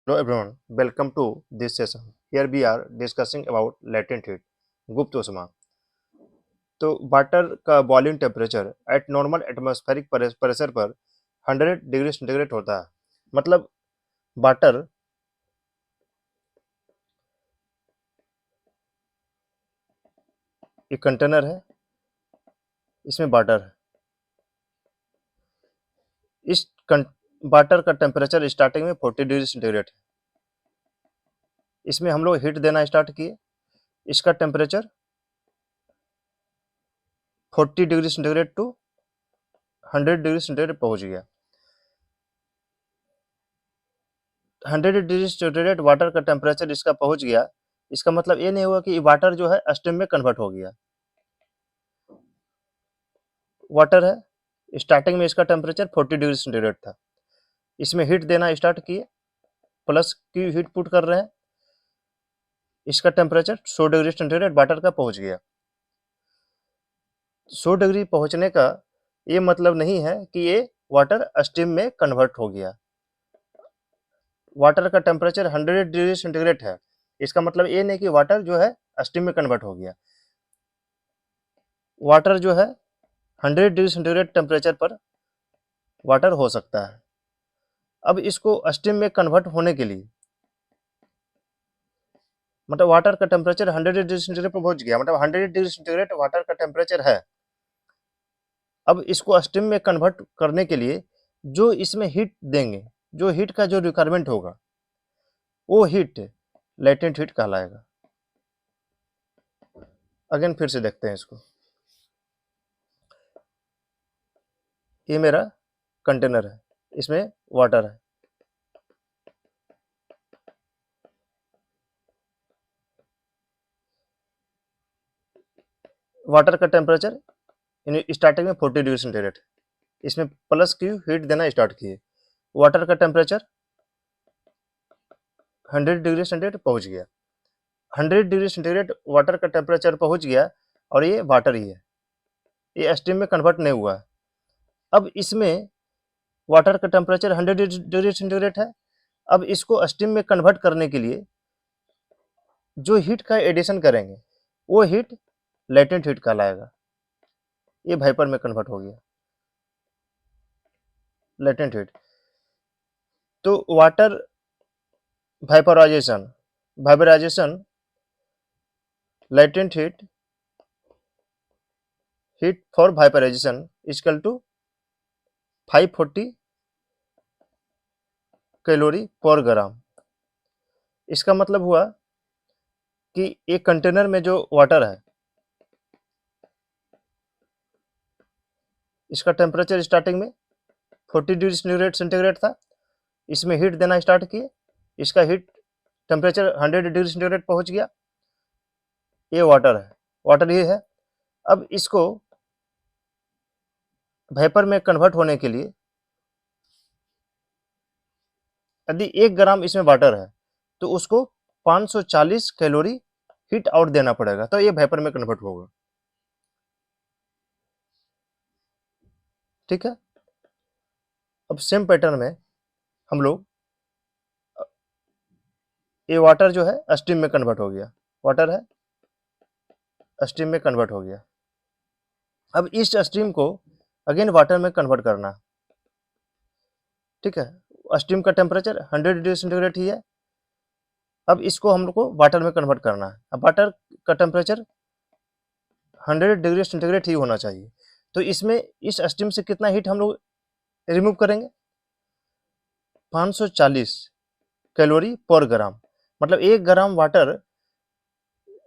Hello everyone, welcome to this session. Here we are discussing about latent heat, गुप्त ऊष्मा। तो water का boiling temperature at normal atmospheric pressure पर 100 degree centigrade होता है। मतलब वाटर एक कंटेनर है, इसमें वाटर है। इस वाटर का टेम्परेचर स्टार्टिंग में 40 डिग्री सेंटीग्रेड है। इसमें हम लोग हीट देना स्टार्ट किए, इसका temperature 40 degree centigrade to 100 degree centigrade पहुंच गया। 100 डिग्री सेंटीग्रेड वाटर का टेम्परेचर इसका पहुंच गया। इसका मतलब ये नहीं हुआ कि वाटर जो है स्टीम में कन्वर्ट हो गया। वाटर है, स्टार्टिंग में इसका टेम्परेचर 40 डिग्री सेंटीग्रेड था। इसमें हीट देना स्टार्ट किए, प्लस की हीट पुट कर रहे हैं, इसका टेम्परेचर 100 डिग्री सेंटीग्रेड वाटर का पहुंच गया। 100 डिग्री पहुंचने का ये मतलब नहीं है कि ये वाटर स्टीम में कन्वर्ट हो गया। वाटर का टेम्परेचर 100 डिग्री सेंटीग्रेड है, इसका मतलब ये नहीं कि वाटर जो है स्टीम में कन्वर्ट हो गया। वाटर जो है 100 डिग्री सेंटीग्रेड टेम्परेचर पर वाटर हो सकता है। अब इसको स्टीम में कन्वर्ट होने के लिए, मतलब वाटर का टेम्परेचर 100 डिग्री सेंटीग्रेड पर पहुंच गया, मतलब 100 डिग्री सेंटीग्रेड वाटर का टेम्परेचर है। अब इसको स्टीम में कन्वर्ट करने के लिए जो इसमें हीट देंगे, जो हीट का जो रिक्वायरमेंट होगा, वो हीट लेटेंट हीट कहलाएगा। अगेन फिर से देखते हैं इसको। ये मेरा कंटेनर है, इसमें वाटर है। वाटर का टेम्परेचर स्टार्टिंग में 40 डिग्री सेंटीग्रेड, इसमें प्लस की हीट देना स्टार्ट किए। वाटर का टेम्परेचर 100 डिग्री सेंटीग्रेड पहुंच गया। 100 डिग्री सेंटीग्रेड वाटर का टेम्परेचर पहुंच गया और ये वाटर ही है, ये स्टीम में कन्वर्ट नहीं हुआ है। अब इसमें वाटर का टेम्परेचर 100 डिग्री सेंटीग्रेड है। अब इसको स्टीम में कन्वर्ट करने के लिए जो हीट का एडिशन करेंगे, वो हीट लेटेंट हीट कहलाएगा। ये वाइपर में कन्वर्ट हो गया, लेटेंट हीट। तो water vaporization, latent heat for vaporization equal to 540 calorie per gram. इसका मतलब हुआ कि एक कंटेनर में जो वाटर है, इसका टेम्परेचर स्टार्टिंग में 40 डिग्री सेंटीग्रेड था। इसमें हीट देना स्टार्ट किए, इसका हीट टेम्परेचर 100 डिग्री सेंटीग्रेड पहुंच गया। ये वाटर है, वाटर ये है। अब इसको वेपर में कन्वर्ट होने के लिए यदि 1 ग्राम इसमें वाटर है तो उसको 540 कैलोरी हीट आउट देना पड़ेगा, तो ये वेपर में कन्वर्ट होगा। ठीक है। अब सेम पैटर्न में हम लोग, ये वाटर जो है स्टीम में कन्वर्ट हो गया, वाटर है स्टीम में कन्वर्ट हो गया। अब इस स्टीम को अगेन वाटर में कन्वर्ट करना। ठीक है, स्टीम का टेम्परेचर 100 डिग्री सेंटीग्रेड ही है। अब इसको हम लोग को वाटर में कन्वर्ट करना है। अब वाटर का टेम्परेचर 100 डिग्री सेंटीग्रेड ही होना चाहिए। तो इसमें इस स्टीम से कितना हीट हम लोग रिमूव करेंगे? 540 कैलोरी पर ग्राम। मतलब 1 ग्राम वाटर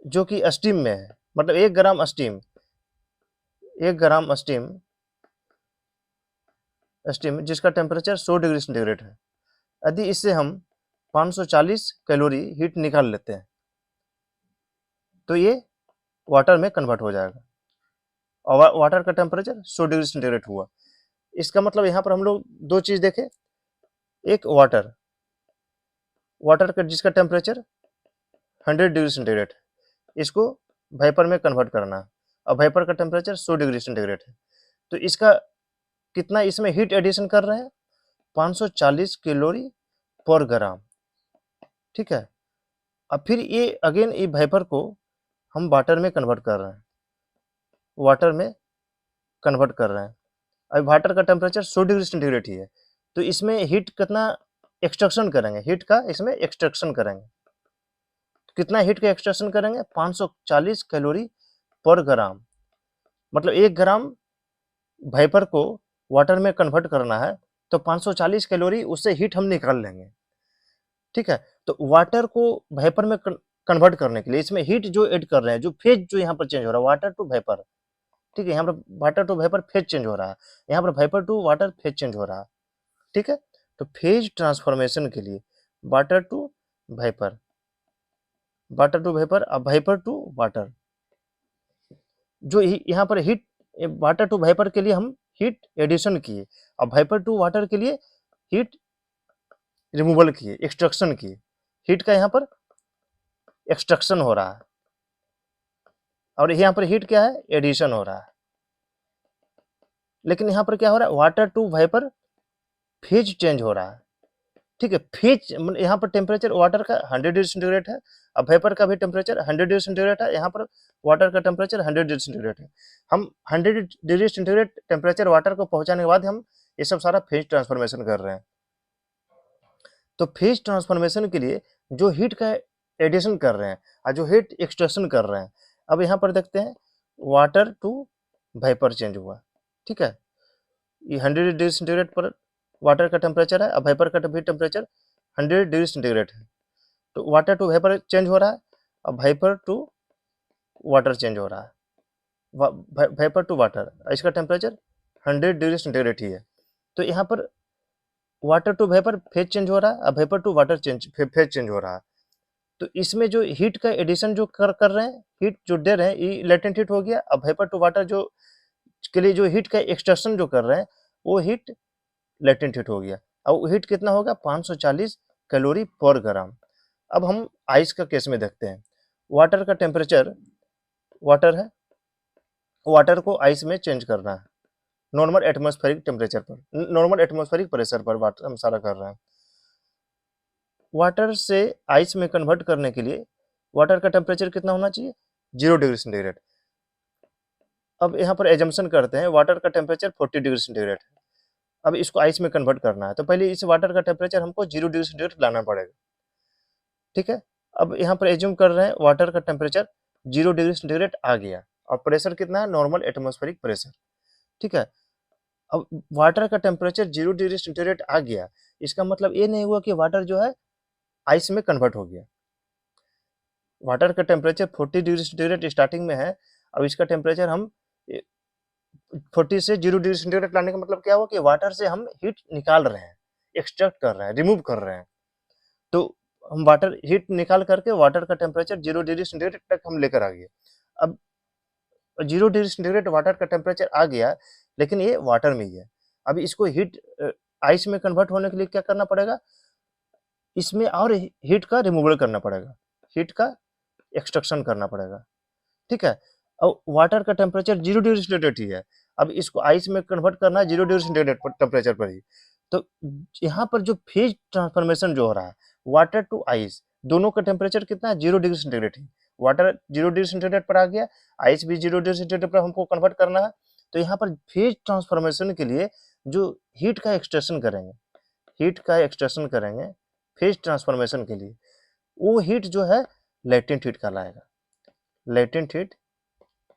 जो कि स्टीम में है, मतलब 1 ग्राम स्टीम, 1 ग्राम स्टीम जिसका टेम्परेचर 100 डिग्री सेंटीग्रेड है, यदि इससे हम 540 कैलोरी हीट निकाल लेते हैं तो ये वाटर में कन्वर्ट हो जाएगा। और वाटर का टेम्परेचर 100 डिग्री सेंटीग्रेड हुआ। इसका मतलब यहाँ पर हम लोग दो चीज़ देखें। एक वाटर का जिसका टेम्परेचर 100 डिग्री सेंटीग्रेड है, इसको वेपर में कन्वर्ट करना है। अब वेपर का टेम्परेचर 100 डिग्री सेंटीग्रेड है, तो इसका कितना इसमें हीट एडिशन कर रहे हैं? 540 कैलोरी पर ग्राम। ठीक है। अब फिर ये अगेन ये वेपर को हम वाटर में कन्वर्ट कर रहे हैं, वाटर में कन्वर्ट कर रहे हैं। अब वाटर का टेम्परेचर 100 डिग्री सेंटीग्रेड ही है, तो इसमें हीट कितना एक्सट्रैक्शन करेंगे, हीट का इसमें एक्सट्रैक्शन करेंगे। कितना हीट का एक्सट्रैक्शन करेंगे, 540 कैलोरी पर ग्राम। मतलब 1 ग्राम वेपर को वाटर में कन्वर्ट करना है तो 540 कैलोरी उससे हीट हम निकाल लेंगे। ठीक है, तो वाटर को वेपर में कन्वर्ट करने के लिए इसमें हीट जो ऐड कर रहे हैं, जो फेज जो यहाँ पर चेंज हो रहा है, वाटर टू वेपर। ठीक है, यहाँ पर water to vapour phase change हो रहा है, यहाँ पर vapour to water phase change हो रहा है। ठीक है, तो फेज ट्रांसफॉर्मेशन के लिए water to vapour, water to vapour, अब वेपर टू वाटर, जो यहाँ पर हीट वाटर टू वेपर के लिए हम हीट एडिशन किए, अब वेपर टू वाटर के लिए हीट रिमूवल किए, एक्सट्रैक्शन किए। हीट का यहाँ पर एक्सट्रैक्शन हो रहा है और यहाँ पर हीट क्या है, एडिशन हो रहा है। लेकिन यहाँ पर क्या हो रहा है, water to vapour phase change हो रहा है। ठीक है, फेज यहाँ पर टेम्परेचर वाटर का 100 डिग्री सेंटीग्रेड है, अब वेपर का भी टेम्परेचर 100 डिग्री सेंटीग्रेड है, यहाँ पर वाटर का टेम्परेचर 100 डिग्री सेंटीग्रेड है। हम 100 डिग्री सेंटीग्रेड टेम्परेचर वाटर को पहुंचाने के बाद हम ये सब सारा फेज ट्रांसफॉर्मेशन कर रहे हैं। तो फेज ट्रांसफॉर्मेशन के लिए जो हीट का एडिशन कर रहे हैं और जो हीट एक्सट्रैक्शन कर रहे हैं, अब यहाँ पर देखते हैं वाटर टू वेपर चेंज हुआ। ठीक है, ये 100 डिग्री सेंटीग्रेड पर वाटर का टेम्परेचर है, अब वेपर का भी टेम्परेचर 100 डिग्री सेंटीग्रेड है, तो वाटर टू वेपर चेंज हो रहा है, अब वेपर टू वाटर चेंज हो रहा है, वेपर टू वाटर, इसका टेम्परेचर 100 डिग्री सेंटीग्रेड ही है। तो यहाँ पर water to vapour phase change हो रहा है, अब vapour to water phase change हो रहा है। तो इसमें जो हीट का एडिशन जो कर रहे हैं, हीट जो दे रहे हैं, ये लेटेंट हीट हो गया। अब वेपर टू वाटर जो के लिए जो हीट का एक्सट्रैक्शन जो कर रहे हैं, वो हीट लेटेंट हीट हो गया। अब हीट कितना होगा, 540 कैलोरी पर ग्राम। अब हम आइस का केस में देखते हैं, वाटर का टेम्परेचर, वाटर है, वाटर को आइस में चेंज करना है नॉर्मल एटमॉस्फेरिक टेम्परेचर पर, नॉर्मल एटमॉस्फेरिक प्रेशर पर वाटर हम सारा कर रहे हैं। वाटर से आइस में कन्वर्ट करने के लिए वाटर का टेम्परेचर कितना होना चाहिए, 0 डिग्री सेंटीग्रेड। अब यहाँ पर एजम्पशन करते हैं वाटर का टेम्परेचर 40 डिग्री सेंटीग्रेड है, अब इसको आइस में कन्वर्ट करना है, तो पहले इस वाटर का टेम्परेचर हमको 0 डिग्री सेंटीग्रेड लाना पड़ेगा। ठीक है, अब यहाँ पर एज्यूम कर रहे हैं वाटर का टेम्परेचर 0 डिग्री सेंटीग्रेड आ गया और प्रेशर कितना है, नॉर्मल एटमॉस्फेरिक प्रेशर। ठीक है, अब वाटर का टेम्परेचर 0 डिग्री सेंटीग्रेड आ गया, इसका मतलब ये नहीं हुआ कि वाटर जो है आइस में कन्वर्ट हो गया। वाटर का टेम्परेचर 40 डिग्री सेंटीग्रेड स्टार्टिंग में है, अब इसका टेम्परेचर हम 40 से 0 डिग्री सेंटीग्रेड लाने का मतलब क्या हुआ कि वाटर से हम हीट निकाल रहे हैं, एक्सट्रैक्ट कर रहे हैं, रिमूव कर रहे हैं। तो हम वाटर हीट निकाल करके वाटर का टेम्परेचर 0 डिग्री सेंटीग्रेड तक हम लेकर आ गए। अब 0 डिग्री सेंटीग्रेड वाटर का टेम्परेचर आ गया, लेकिन ये वाटर में ही है। अब इसको हीट आइस में कन्वर्ट होने के लिए क्या करना पड़ेगा, इसमें और हीट का रिमूवल करना पड़ेगा, हीट का एक्सट्रैक्शन करना पड़ेगा। ठीक है, अब वाटर का टेम्परेचर 0 डिग्री सेंटीग्रेड ही है, अब इसको आइस में कन्वर्ट करना है 0 डिग्री सेंटीग्रेड टेम्परेचर पर ही। तो यहाँ पर जो फेज ट्रांसफॉर्मेशन जो हो रहा है, वाटर टू आइस, दोनों का टेम्परेचर कितना है, 0 डिग्री सेंटीग्रेड ही। वाटर 0 डिग्री सेंटीग्रेड पर आ गया, आइस भी 0 डिग्री सेंटीग्रेड पर हमको कन्वर्ट करना है। तो यहाँ पर फेज ट्रांसफॉर्मेशन के लिए जो हीट का एक्सट्रैक्शन करेंगे, हीट का एक्सट्रैक्शन करेंगे फेज ट्रांसफॉर्मेशन के लिए, वो हीट जो है लेटेंट हीट कहलाएगा, लेटेंट हीट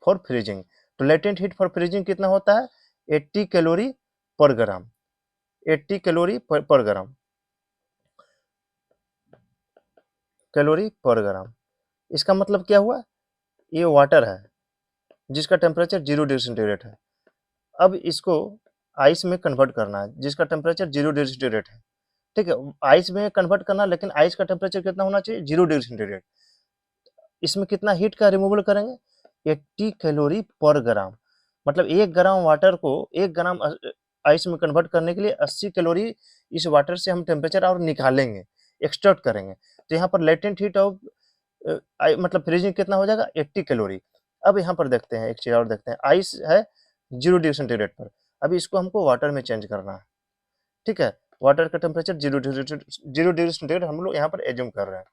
फॉर फ्रीजिंग। तो लेटेंट हीट फॉर फ्रीजिंग कितना होता है, 80 कैलोरी पर ग्राम, 80 कैलोरी पर ग्राम, कैलोरी पर ग्राम। इसका मतलब क्या हुआ, ये वाटर है जिसका टेम्परेचर 0 डिग्री सेंटीग्रेड है, अब इसको आइस में कन्वर्ट करना है जिसका टेम्परेचर 0 डिग्री सेंटीग्रेड है। ठीक है, आइस में कन्वर्ट करना, लेकिन आइस का टेम्परेचर कितना होना चाहिए, 0 डिग्री सेंटीग्रेड। इसमें कितना हीट का रिमूवल करेंगे, 80 कैलोरी पर ग्राम। मतलब 1 ग्राम वाटर को 1 ग्राम आइस में कन्वर्ट करने के लिए 80 कैलोरी इस वाटर से हम टेम्परेचर और निकालेंगे, एक्सट्रैक्ट करेंगे। तो यहाँ पर लेटेंट हीट ऑफ मतलब फ्रीजिंग कितना हो जाएगा, 80 कैलोरी। अब यहाँ पर देखते हैं एक चीज और देखते हैं, आइस है 0 डिग्री सेंटीग्रेड पर, अभी इसको हमको वाटर में चेंज करना है। ठीक है, वाटर का टेम्परेचर 0 डिग्री सेंटीग्रेड हम लोग यहाँ पर एज्यूम कर रहे हैं।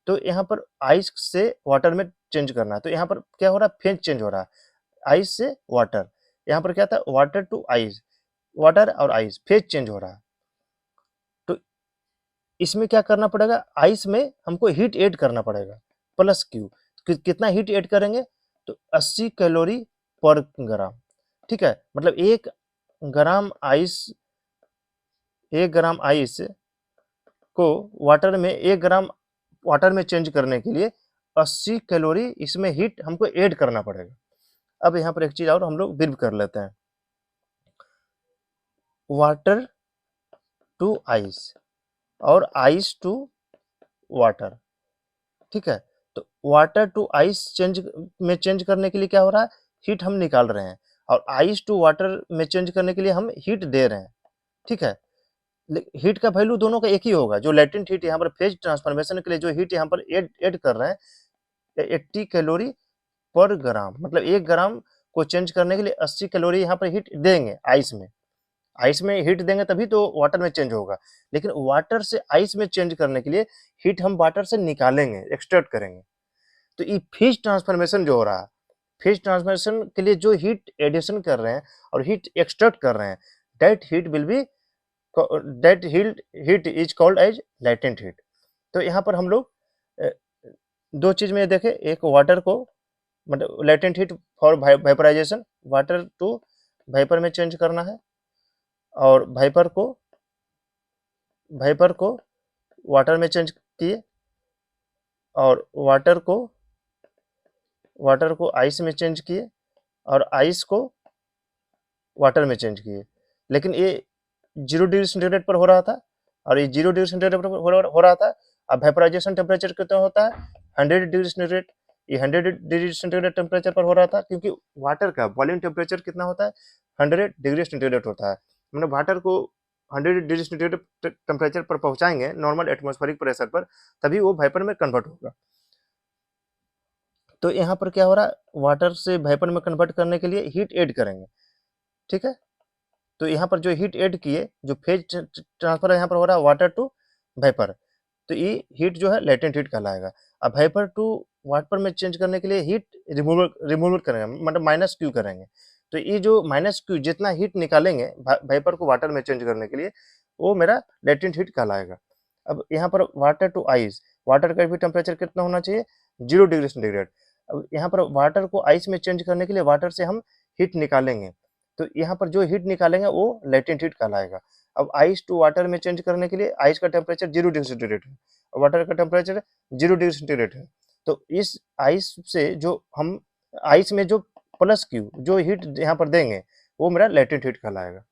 तो यहाँ पर आइस से वाटर में चेंज करना है, तो यहाँ पर क्या हो रहा है, फेज चेंज हो रहा है, आइस से वाटर। यहाँ पर क्या था, वाटर टू आइस, वाटर और आइस फेज चेंज हो रहा है। तो इसमें क्या करना पड़ेगा, आइस में हमको हीट ऐड करना पड़ेगा प्लस क्यू। कितना हीट ऐड करेंगे, तो 80 कैलोरी पर ग्राम, ठीक है। मतलब 1 ग्राम आइस को वाटर में 1 ग्राम वाटर में चेंज करने के लिए 80 कैलोरी इसमें हीट हमको ऐड करना पड़ेगा। अब यहाँ पर एक चीज और हम लोग ब्रीफ कर लेते हैं, वाटर टू आइस और आइस टू वाटर, ठीक है। तो वाटर टू आइस चेंज करने के लिए क्या हो रहा है, हीट हम निकाल रहे हैं, और आइस टू वाटर में चेंज करने के लिए हम हीट दे रहे हैं, ठीक है। हीट का वैल्यू दोनों का एक ही होगा, जो लेटेंट हीट यहाँ पर फेज ट्रांसफॉर्मेशन के लिए जो हीट यहाँ पर ऐड कर रहे हैं 80 कैलोरी पर ग्राम, मतलब 1 ग्राम को चेंज करने के लिए 80 कैलोरी यहाँ पर हीट देंगे आइस में हीट देंगे तभी तो वाटर में चेंज होगा। लेकिन वाटर से आइस में चेंज करने के लिए हीट हम वाटर से निकालेंगे, एक्सट्रैक्ट करेंगे। तो ये फेज ट्रांसफॉर्मेशन जो हो रहा है, फेज ट्रांसफॉर्मेशन के लिए जो हीट एडिशन कर रहे हैं और हीट एक्सट्रैक्ट कर रहे हैं, that heat will be that heat is called as latent heat. तो यहाँ पर हम लोग दो चीज में देखें, एक वाटर को मतलब latent heat for vaporization, water to vapour में चेंज करना है, और वेपर को वाटर में चेंज किए, और वाटर को आइस में चेंज किए, और आइस को वाटर में चेंज किए। लेकिन ये 0 डिग्री सेंटीग्रेड पर हो रहा था, और ये 0 डिग्री सेंटीग्रेड पर हो रहा था। अब वेपराइजेशन टेम्परेचर कितना होता है, 100 डिग्री सेंटीग्रेड। ये 100 डिग्री सेंटीग्रेड टेम्परेचर पर हो रहा था, क्योंकि वाटर का बॉइलिंग टेम्परेचर कितना होता है, 100 डिग्री सेंटीग्रेड होता है। मतलब वाटर को 100 डिग्री सेंटीग्रेड टेम्परेचर पर पहुंचाएंगे नॉर्मल एटमॉस्फेरिक प्रेशर पर, तभी वो वेपर में कन्वर्ट होगा। तो यहाँ पर क्या हो रहा है, वाटर से वेपर में कन्वर्ट करने के लिए हीट ऐड करेंगे, ठीक है। तो यहाँ पर जो हीट ऐड किए, जो फेज ट्रांसफर यहाँ पर हो रहा है वाटर टू वेपर, तो ये हीट जो है लेटेंट हीट कहलाएगा। अब वेपर टू वाटर में चेंज करने के लिए हीट रिमूवल करेंगे, मतलब माइनस क्यू करेंगे। तो ये जो माइनस क्यू जितना हीट निकालेंगे वेपर को वाटर में चेंज करने के लिए, वो मेरा लेटेंट हीट कहलाएगा। अब यहाँ पर वाटर टू आइस, वाटर का भी टेम्परेचर कितना होना चाहिए, 0 डिग्री सेंटीग्रेड। अब यहाँ पर वाटर को आइस में चेंज करने के लिए वाटर से हम हीट निकालेंगे, तो यहाँ पर जो हीट निकालेंगे वो लेटेंट हीट कहलाएगा। अब आइस टू वाटर में चेंज करने के लिए आइस का टेम्परेचर 0 डिग्री सेंटीग्रेड है, वाटर का टेम्परेचर 0 डिग्री सेंटीग्रेड है। तो इस आइस से जो हम आइस में जो प्लस क्यू जो हीट यहाँ पर देंगे, वो मेरा लेटेंट हीट कहलाएगा।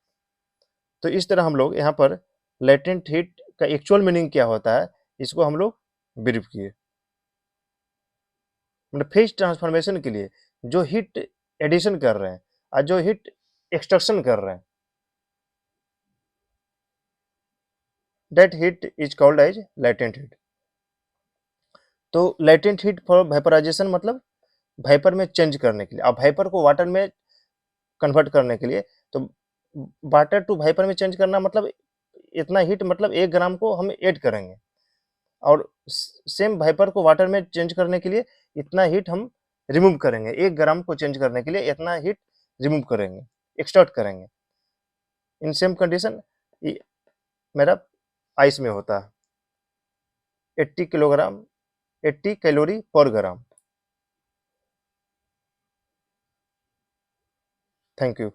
तो इस तरह हम लोग यहाँ पर लेटेंट हीट का एक्चुअल मीनिंग क्या होता है, इसको हम लोग ब्रीफ किए। मतलब फेज ट्रांसफॉर्मेशन के लिए जो हीट एडिशन कर रहे हैं और जो हीट एक्सट्रैक्शन कर रहे हैं, that heat is called as latent heat। तो latent heat फॉर वेपराइजेशन मतलब वेपर में चेंज करने के लिए, अब वेपर को वाटर में कन्वर्ट करने के लिए, तो वाटर टू वेपर में चेंज करना मतलब इतना हीट, मतलब 1 ग्राम को हम ऐड करेंगे, और सेम वेपर को वाटर में चेंज करने के लिए इतना हीट हम रिमूव करेंगे, 1 ग्राम को चेंज करने के लिए इतना हीट रिमूव करेंगे, एक्सट्रैक्ट करेंगे। इन सेम कंडीशन मेरा आइस में होता है 80 calorie per gram. Thank you.